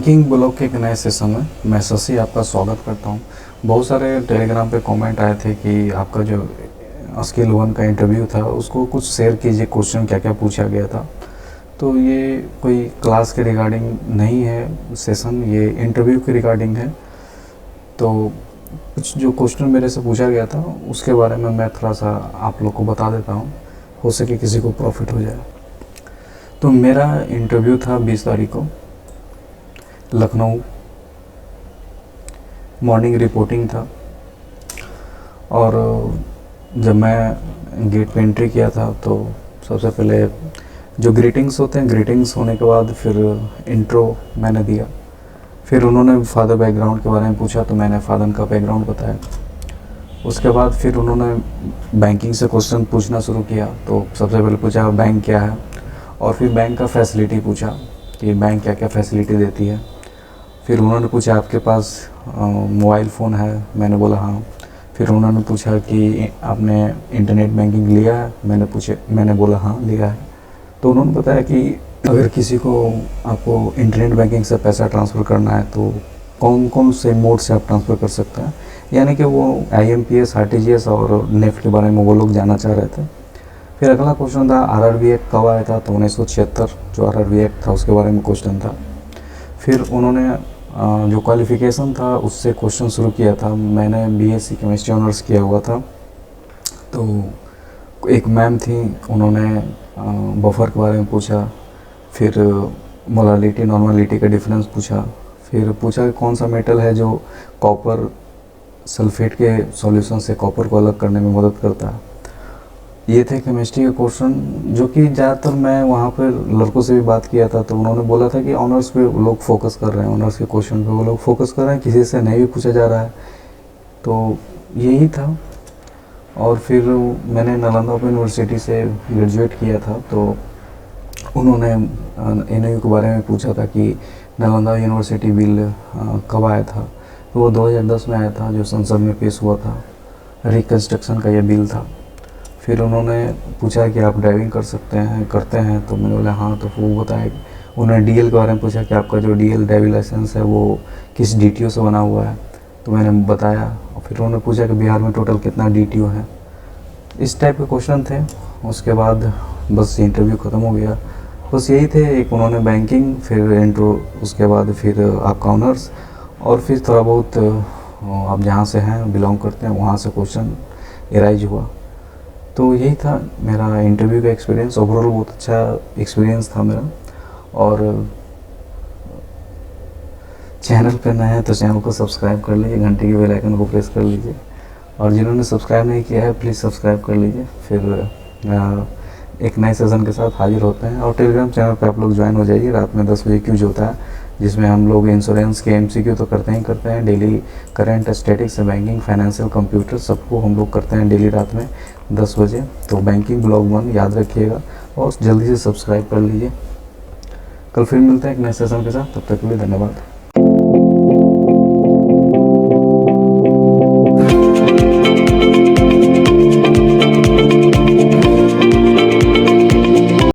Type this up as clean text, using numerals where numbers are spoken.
Banking blog के एक नए सेशन में मैं शशि आपका स्वागत करता हूं। बहुत सारे टेलीग्राम पे कमेंट आए थे कि आपका जो स्किल 1 का इंटरव्यू था उसको कुछ शेयर कीजिए, क्वेश्चन क्या क्या पूछा गया था। तो ये कोई क्लास के रिगार्डिंग नहीं है सेशन, ये इंटरव्यू के रिगार्डिंग है। तो कुछ जो क्वेश्चन मेरे से पूछा गया था उसके बारे में मैं थोड़ा सा आप लोग को बता देता हूँ, हो सके किसी को प्रॉफिट हो जाए। तो मेरा इंटरव्यू था 20 तारीख को लखनऊ, मॉर्निंग रिपोर्टिंग था। और जब मैं गेट पे एंट्री किया था तो सबसे पहले जो ग्रीटिंग्स होते हैं, ग्रीटिंग्स होने के बाद फिर इंट्रो मैंने दिया। फिर उन्होंने फादर बैकग्राउंड के बारे में पूछा तो मैंने फादर का बैकग्राउंड बताया। उसके बाद फिर उन्होंने बैंकिंग से क्वेश्चन पूछना शुरू किया। तो सबसे पहले पूछा बैंक क्या है, और फिर बैंक का फैसिलिटी पूछा कि बैंक क्या क्या फैसिलिटी देती है। फिर उन्होंने पूछा आपके पास मोबाइल फ़ोन है, मैंने बोला हाँ। फिर उन्होंने पूछा कि आपने इंटरनेट बैंकिंग लिया है, मैंने बोला हाँ लिया है। तो उन्होंने बताया कि अगर किसी को आपको इंटरनेट बैंकिंग से पैसा ट्रांसफ़र करना है तो कौन कौन से मोड से आप ट्रांसफ़र कर सकते हैं, यानी कि वो IMPS, RTGS और नेफ्ट के बारे में वो लोग जानना चाह रहे थे। फिर अगला क्वेश्चन था RRB एक्ट कब आया था, तो 1976 जो RRB एक्ट था उसके बारे में क्वेश्चन था। फिर उन्होंने जो क्वालिफ़िकेशन था उससे क्वेश्चन शुरू किया था। मैंने BSc केमिस्ट्री ऑनर्स किया हुआ था। तो एक मैम थी, उन्होंने बफर के बारे में पूछा। फिर मोलालिटी नॉर्मलिटी का डिफरेंस पूछा। फिर पूछा कि कौन सा मेटल है जो कॉपर सल्फेट के सॉल्यूशन से कॉपर को अलग करने में मदद करता है। ये थे केमिस्ट्री के क्वेश्चन, जो कि ज़्यादातर मैं वहाँ पर लड़कों से भी बात किया था तो उन्होंने बोला था कि ऑनर्स पे लोग फोकस कर रहे हैं, ऑनर्स के क्वेश्चन पे वो लोग फोकस कर रहे हैं, किसी से नहीं भी पूछा जा रहा है। तो यही था। और फिर मैंने नालंदा ओपन यूनिवर्सिटी से ग्रेजुएट किया था। तो उन्होंने NAU के बारे में पूछा था कि नालंदा यूनिवर्सिटी बिल कब आया था। तो वो 2010 में आया था, जो संसद में पेश हुआ था। रिकन्स्ट्रक्शन का ये बिल था। फिर उन्होंने पूछा कि आप ड्राइविंग करते हैं, तो मैंने बोला हाँ। तो वो बताया, उन्होंने DL के बारे में पूछा कि आपका जो DL ड्राइविंग लाइसेंस है वो किस DTO से बना हुआ है, तो मैंने बताया। और फिर उन्होंने पूछा कि बिहार में टोटल कितना DTO है। इस टाइप के क्वेश्चन थे। उसके बाद बस इंटरव्यू ख़त्म हो गया। बस यही थे, एक उन्होंने बैंकिंग, फिर इंट्रो, उसके बाद फिर आपका ऑनर्स, और फिर थोड़ा बहुत आप जहाँ से हैं बिलोंग करते हैं वहाँ से क्वेश्चन एराइज हुआ। तो यही था मेरा इंटरव्यू का एक्सपीरियंस। ओवरऑल बहुत अच्छा एक्सपीरियंस था मेरा। और चैनल पे नए हैं तो चैनल को सब्सक्राइब कर लीजिए, घंटे की बेल आइकन को प्रेस कर लीजिए, और जिन्होंने सब्सक्राइब नहीं किया है प्लीज़ सब्सक्राइब कर लीजिए। फिर एक नए सेशन के साथ हाजिर होते हैं। और टेलीग्राम चैनल पे आप लोग ज्वाइन हो जाइए। रात में 10 बजे क्यूज होता है, जिसमें हम लोग इंश्योरेंस के MCQ तो करते हैं daily. Current, statics, banking, financial, computer सबको हम लोग करते हैं डेली रात में 10 बजे। तो बैंकिंग ब्लॉग 1 याद रखिएगा और जल्दी से सब्सक्राइब कर लीजिए। कल फिर मिलते हैं एक नए सेशन के साथ, तब तक के लिए धन्यवाद।